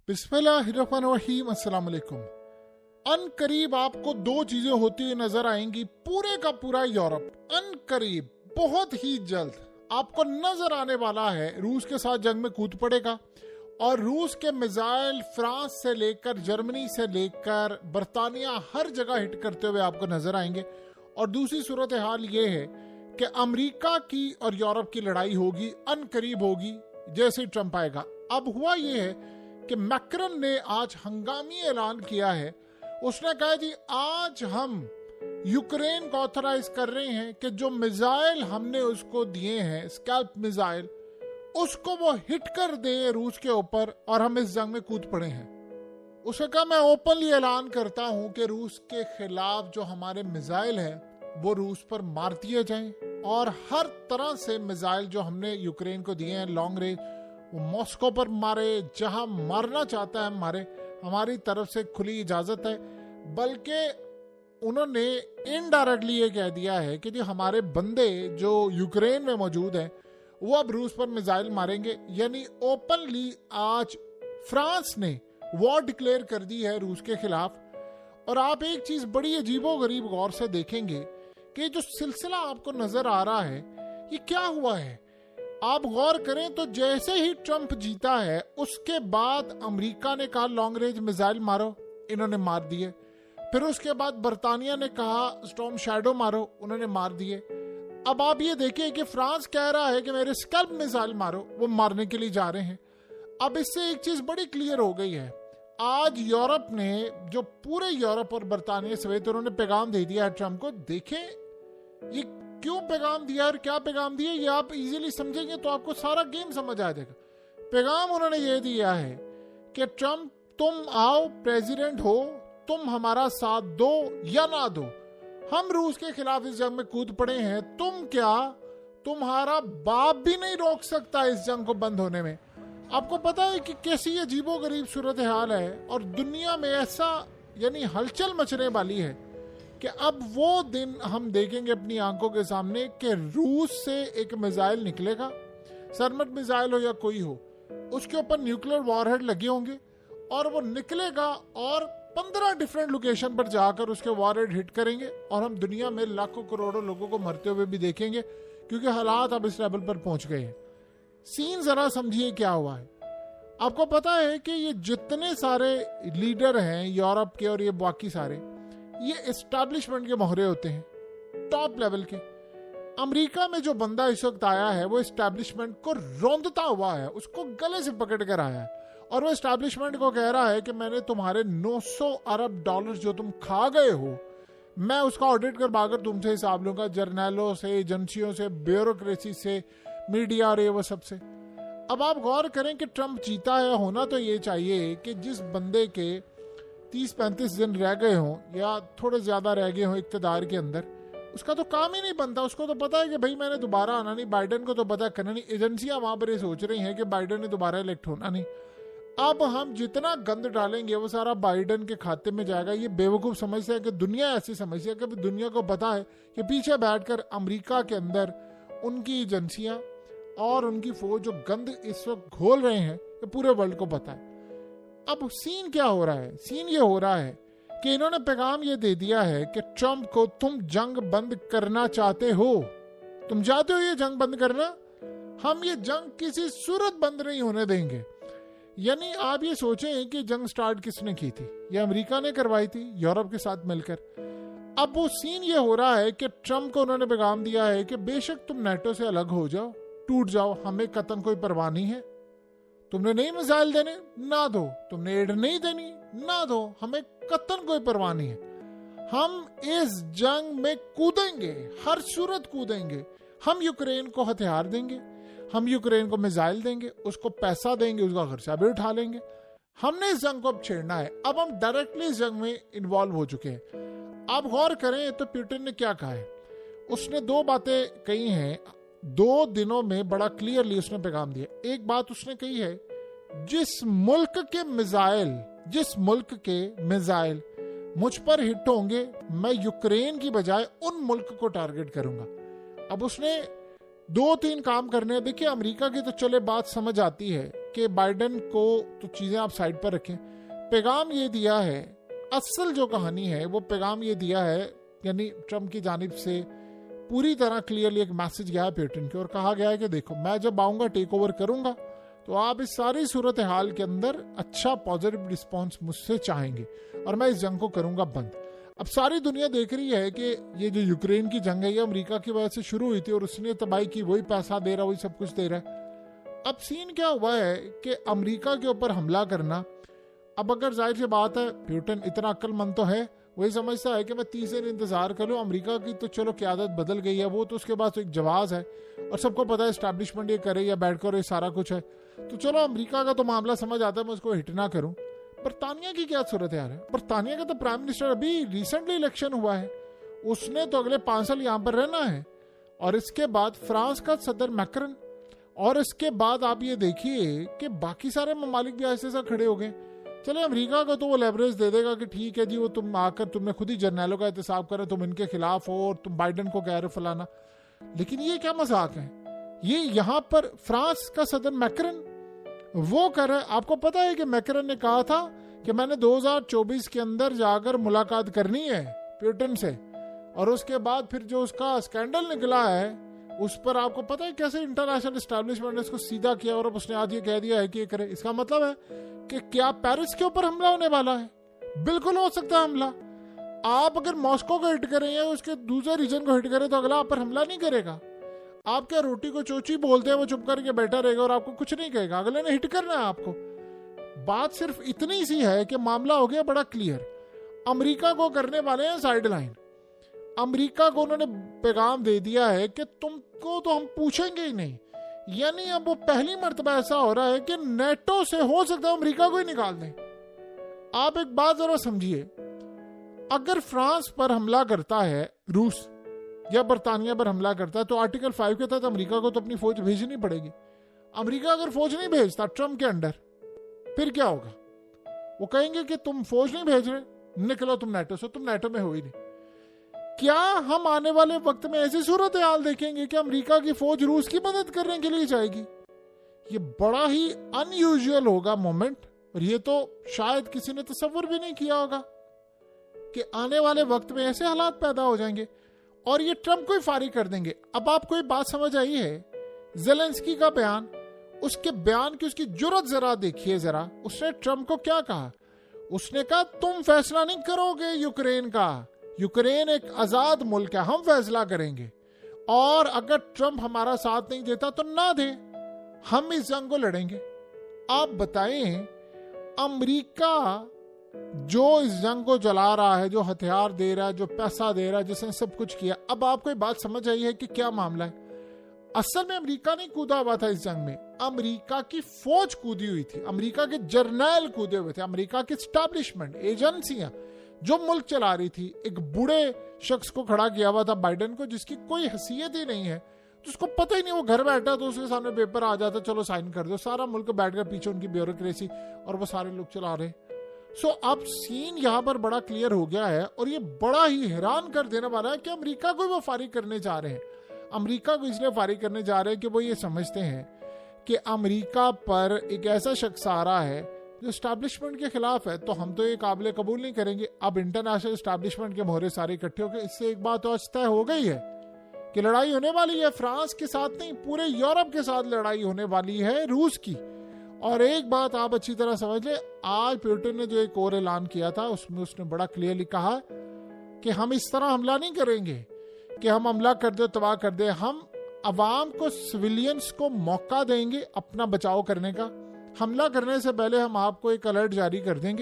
बिस्मिल्लाहिर्रहमानिर्रहीम। अस्सलाम वालेकुम। अनकरीब आपको दो चीजें होती हुई नजर आएंगी। पूरे का पूरा यूरोप अनकरीब बहुत ही जल्द आपको नजर आने वाला है रूस के साथ जंग में कूद पड़ेगा, और रूस के मिसाइल फ्रांस से लेकर जर्मनी से लेकर बरतानिया हर जगह हिट करते हुए आपको नजर आएंगे। और दूसरी सूरत हाल ये है कि अमेरिका की और यूरोप की लड़ाई होगी, अनकरीब होगी जैसे ही ट्रंप आएगा। अब हुआ ये है कि मैक्रन ने आज हंगामी ऐलान किया है। उसने कहा जी आज हम यूक्रेन को ऑथराइज कर रहे हैं कि जो मिसाइल हमने उसको दिए हैं, स्कैल्प मिसाइल, उसको वो हिट कर दे रूस के ऊपर और हम इस जंग में कूद पड़े हैं। उसने कहा मैं ओपनली ऐलान करता हूं कि रूस के खिलाफ जो हमारे मिसाइल हैं वो रूस पर मार दिए जाएं, और हर तरह से मिसाइल जो हमने यूक्रेन को दिए हैं लॉन्ग रेंज, वो मॉस्को पर मारे, जहां मारना चाहता है मारे, हमारी तरफ से खुली इजाजत है। बल्कि उन्होंने इनडायरेक्टली ये कह दिया है कि जो हमारे बंदे जो यूक्रेन में मौजूद हैं वो अब रूस पर मिसाइल मारेंगे। यानी ओपनली आज फ्रांस ने वॉर डिक्लेयर कर दी है रूस के खिलाफ। और आप एक चीज बड़ी अजीबोगरीब गौर से देखेंगे कि जो सिलसिला आपको नजर आ रहा है ये क्या हुआ है। आप गौर करें तो जैसे ही ट्रंप जीता है उसके बाद अमेरिका ने कहा लॉन्ग रेंज मिसाइल मारो, इन्होंने मार दिए। फिर उसके बाद बरतानिया ने कहा स्टॉर्म शैडो मारो, उन्होंने मार दिए। अब आप ये देखिए कि फ्रांस कह रहा है कि मेरे स्कैल्प मिसाइल मारो, वो मारने के लिए जा रहे हैं। अब इससे एक चीज बड़ी क्लियर हो गई है। आज यूरोप ने, जो पूरे यूरोप और बरतानिया समेत, उन्होंने पैगाम दे दिया है ट्रंप को। देखें ये क्यों पैगाम दिया और क्या पैगाम दिया, ये आप इजीली समझेंगे तो आपको सारा गेम समझ आ जाएगा। पैगाम उन्होंने ये दिया है कि ट्रंप तुम आओ, प्रेसिडेंट हो, तुम हमारा साथ दो या ना दो, हम रूस के खिलाफ इस जंग में कूद पड़े हैं। तुम क्या, तुम्हारा बाप भी नहीं रोक सकता इस जंग को बंद होने में। आपको पता है कि कैसी अजीबोगरीब सूरत हाल है, और दुनिया में ऐसा यानी हलचल मचने वाली है कि अब वो दिन हम देखेंगे अपनी आंखों के सामने कि रूस से एक मिसाइल निकलेगा, सरमट मिसाइल हो या कोई हो, उसके ऊपर न्यूक्लियर वॉरहेड लगे होंगे, और वो निकलेगा और 15 डिफरेंट लोकेशन पर जाकर उसके वॉरहेड हिट करेंगे, और हम दुनिया में लाखों करोड़ों लोगों को मरते हुए भी देखेंगे, क्योंकि हालात अब इस लेवल पर पहुंच गए हैं। सीन जरा समझिए क्या हुआ है। आपको पता है कि ये जितने सारे लीडर हैं यूरोप के और ये बाकी सारे, ये एस्टैब्लिशमेंट के मोहरे होते हैं, टॉप लेवल के। अमेरिका में जो बंदा इस वक्त आया है वो एस्टैब्लिशमेंट को रौंदता हुआ है, उसको गले से पकड़ कर आया है, और वो एस्टैब्लिशमेंट को कह रहा है कि मैंने तुम्हारे 900 अरब डॉलर जो तुम खा गए हो, मैं उसका ऑडिट करवाकर तुमसे हिसाब लूंगा, जर्नैलों से, एजेंसियों से, ब्यूरोक्रेसी से, मीडिया और ये वो सबसे। अब आप गौर करें कि ट्रंप जीता है, होना तो ये चाहिए कि जिस बंदे के 30-35 दिन रह गए हों या थोड़े ज्यादा रह गए हों इक्तदार के अंदर, उसका तो काम ही नहीं बनता। उसको तो पता है कि भाई मैंने दोबारा आना नहीं, बाइडेन को तो पता करना नहीं, एजेंसियां वहां पर ये सोच रही हैं कि बाइडेन ने दोबारा इलेक्ट होना नहीं। अब हम जितना गंद डालेंगे वो सारा बाइडेन के खाते में जाएगा। ये बेवकूफ समझते हैं कि दुनिया ऐसी समझती है कि दुनिया को पता है कि पीछे बैठकर अमेरिका के अंदर उनकी एजेंसियां और उनकी फौज जो गंद इस वक्त घोल रहे हैं ये पूरे वर्ल्ड को पता है। अब सीन क्या हो रहा है, सीन ये हो रहा है कि इन्होंने पैगाम ये दे दिया है कि ट्रंप को तुम जंग बंद करना चाहते हो, तुम चाहते हो ये जंग बंद करना, हम ये जंग किसी सूरत बंद नहीं होने देंगे। यानी आप ये सोचें कि जंग स्टार्ट किसने की थी, ये अमेरिका ने करवाई थी यूरोप के साथ मिलकर। अब वो सीन ये हो रहा है कि ट्रंप को उन्होंने पैगाम दिया है कि बेशक तुम नेटो से अलग हो जाओ, टूट जाओ, हमें कतन कोई परवाह नहीं है, तुमने नहीं मिसाइल देने ना दो, तुमने एड नहीं देनी ना दो, हमें कतन कोई परवाह नहीं है, हम इस जंग में कूदेंगे, हर सूरत कूदेंगे। हम यूक्रेन को हथियार देंगे, हम यूक्रेन को मिसाइल देंगे, उसको पैसा देंगे, उसका खर्चा भी उठा लेंगे, हमने इस जंग को अब छेड़ना है। अब हम डायरेक्टली इस जंग में इन्वॉल्व हो चुके हैं। आप गौर करें तो पुतिन ने क्या कहा है, उसने दो बातें कही हैं 2 दिनों में, बड़ा क्लियरली उसने पैगाम दिया। एक बात उसने कही है, जिस मुल्क के मिसाइल मुझ पर हिट होंगे मैं यूक्रेन की बजाय उन मुल्क को टारगेट करूंगा। अब उसने 2-3 काम करने हैं। देखिए अमेरिका की तो चले बात समझ आती है कि बाइडेन को तो चीज़ें आप साइड पर रखें, पैगाम ये दिया है, असल जो कहानी है वो पैगाम ये दिया है, यानी ट्रम्प की जानिब से पूरी तरह क्लियरली एक मैसेज गया है पुतिन को और कहा गया है कि देखो मैं जब आऊँगा टेक ओवर करूँगा तो आप इस सारी सूरत हाल के अंदर अच्छा पॉजिटिव रिस्पॉन्स मुझसे चाहेंगे और मैं इस जंग को करूँगा बंद। अब सारी दुनिया देख रही है कि ये जो यूक्रेन की जंग है ये अमेरिका की वजह से शुरू हुई थी और उसने तबाही की, वही पैसा दे रहा, वही सब कुछ दे रहा है। अब सीन क्या हुआ है कि अमेरिका के ऊपर हमला करना, अब अगर जाहिर सी बात है पुतिन इतना अक्लमंद तो है, वही समझता है कि मैं 30 दिन इंतजार करूं, अमेरिका की तो चलो क़यादत बदल गई है, वो तो उसके पास तो एक जवाब है और सबको पता है एस्टैब्लिशमेंट ये करे या बैठ कर ये सारा कुछ है, तो चलो अमेरिका का तो मामला समझ आता है, मैं उसको हिट ना करूं। बरतानिया की क्या सूरत है? बरतानिया का तो प्राइम मिनिस्टर अभी रिसेंटली इलेक्शन हुआ है, उसने तो अगले 5 साल यहाँ पर रहना है। और इसके बाद फ्रांस का सदर मैक्रन, और इसके बाद आप ये देखिए कि बाकी सारे ममालिक भी ऐसे ऐसा खड़े हो गए। चले अमेरिका को तो वो लेवरेज दे देगा कि ठीक है जी, वो तुम आकर तुमने खुद ही जर्नैलों का एहतसाब करें, तुम इनके खिलाफ हो और तुम बाइडेन को कह रहे फलाना। लेकिन ये क्या मजाक है? ये यहाँ पर फ्रांस का सदर मैक्रन वो कर रहा है। आपको पता है कि मैक्रन ने कहा था कि मैंने 2024 के अंदर जाकर मुलाकात करनी है पुतिन से, और उसके बाद फिर जो उसका स्कैंडल निकला है उस पर आपको पता है कैसे इंटरनेशनल एस्टैब्लिशमेंट ने उसको सीधा किया और अब उसने आज ये कह दिया है कि ये करे। इसका मतलब है कि क्या पेरिस के ऊपर हमला होने वाला है? बिल्कुल हो सकता है हमला। आप अगर मॉस्को को हिट करें या उसके दूसरे रीजन को हिट करें तो अगला आप पर हमला नहीं करेगा। आप क्या रोटी को चोची बोलते हैं, वो चुप करके बैठा रहेगा और आपको कुछ नहीं कहेगा, अगले ने हिट करना है आपको। बात सिर्फ इतनी सी है कि मामला हो गया बड़ा क्लियर। अमेरिका को करने वाले हैं साइड लाइन। अमेरिका को उन्होंने पैगाम दे दिया है कि तुमको तो हम पूछेंगे ही नहीं। यानी अब वो पहली मर्तबा ऐसा हो रहा है कि नेटो से हो सकता है अमेरिका को ही निकाल दें। आप एक बात जरा समझिए, अगर फ्रांस पर हमला करता है रूस या बरतानिया पर हमला करता है तो आर्टिकल 5 के तहत अमेरिका को तो अपनी फौज भेजनी पड़ेगी। अमेरिका अगर फौज नहीं भेजता ट्रम्प के अंडर, फिर क्या होगा? वो कहेंगे कि तुम फौज नहीं भेज रहे, निकलो तुम नेटो से, तुम नेटो में हो ही नहीं। क्या हम आने वाले वक्त में ऐसी सूरत हाल देखेंगे कि अमेरिका की फौज रूस की मदद करने के लिए जाएगी? ये बड़ा ही अनयूजुअल होगा मोमेंट, और ये तो शायद किसी ने तसव्वुर भी नहीं किया होगा कि आने वाले वक्त में ऐसे हालात पैदा हो जाएंगे और ये ट्रम्प को ही फारिग कर देंगे। अब आपको ये बात समझ आई है? ज़ेलेंस्की का बयान, उसके बयान की उसकी जुर्रत जरा देखिए जरा। उसने ट्रम्प को क्या कहा? उसने कहा तुम फैसला नहीं करोगे यूक्रेन का, यूक्रेन एक आजाद मुल्क है, हम फैसला करेंगे, और अगर ट्रम्प हमारा साथ नहीं देता तो ना दे, हम इस जंग को लड़ेंगे। आप बताएं, अमेरिका जो इस जंग को जला रहा है, जो हथियार दे रहा है, जो पैसा दे रहा है, जिसने सब कुछ किया, अब आपको ये बात समझ आई है कि क्या मामला है? असल में अमेरिका नहीं कूदा हुआ था इस जंग में, अमेरिका की फौज कूदी हुई थी, अमेरिका के जर्नैल कूदे हुए थे, अमेरिका की एस्टैब्लिशमेंट एजेंसियां जो मुल्क चला रही थी। एक बूढ़े शख्स को खड़ा किया हुआ था बाइडेन को, जिसकी कोई हैसियत ही नहीं है, जिसको पता ही नहीं, वो घर बैठा तो उसके सामने पेपर आ जाता, चलो साइन कर दो, सारा मुल्क बैठकर पीछे उनकी ब्यूरोक्रेसी और वो सारे लोग चला रहे। सो अब सीन यहाँ पर बड़ा क्लियर हो गया है और ये बड़ा ही हैरान कर देने वाला है कि अमेरिका को वो फारिग करने जा रहे हैं। अमेरिका को इसलिए फारिग करने जा रहे हैं कि वो ये समझते हैं कि अमेरिका पर एक ऐसा शख्स आ रहा है जो एस्टैब्लिशमेंट के खिलाफ है, तो हम तो ये काबिल कबूल नहीं करेंगे। अब इंटरनेशनल एस्टैब्लिशमेंट के मोहरे सारे इकट्ठे हो गए। इससे एक बात तो तय हो गई है कि लड़ाई होने वाली है, फ्रांस के साथ नहीं पूरे यूरोप के साथ लड़ाई होने वाली है रूस की। और एक बात आप अच्छी तरह समझ ले, आज पुतिन ने जो एक और ऐलान किया था उसमें उसने बड़ा क्लियरली कहा कि हम इस तरह हमला नहीं करेंगे कि हम हमला कर दे तबाह कर दे, हम अवाम को, सिविलियंस को मौका देंगे अपना बचाव करने का। हमला करने से पहले हम आपको एक अलर्ट जारी कर देंगे।